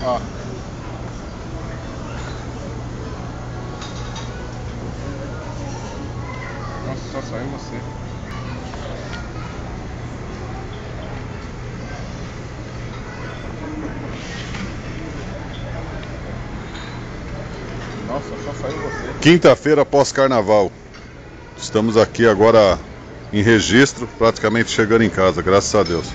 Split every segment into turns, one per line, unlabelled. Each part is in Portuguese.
Ó. Nossa, só saiu você. Nossa, só saiu você.
Quinta-feira após carnaval. Estamos aqui agora em Registro, praticamente chegando em casa, graças a Deus.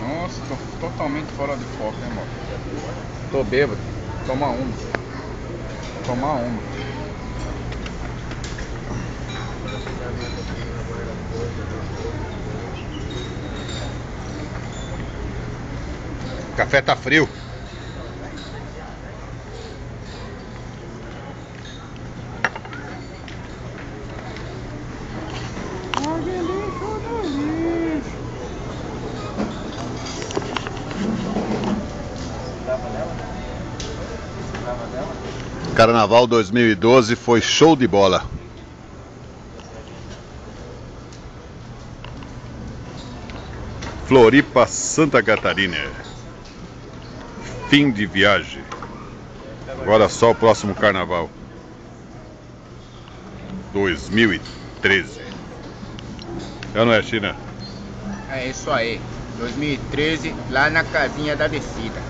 Nossa, tô totalmente fora de foco, né, amor? Tô bêbado. Tomar uma. Tomar uma.
O café tá frio. Carnaval 2012 foi show de bola. Floripa, Santa Catarina. Fim de viagem. Agora só o próximo carnaval. 2013. É ou não é, China?
É isso aí. 2013, lá na casinha da descida.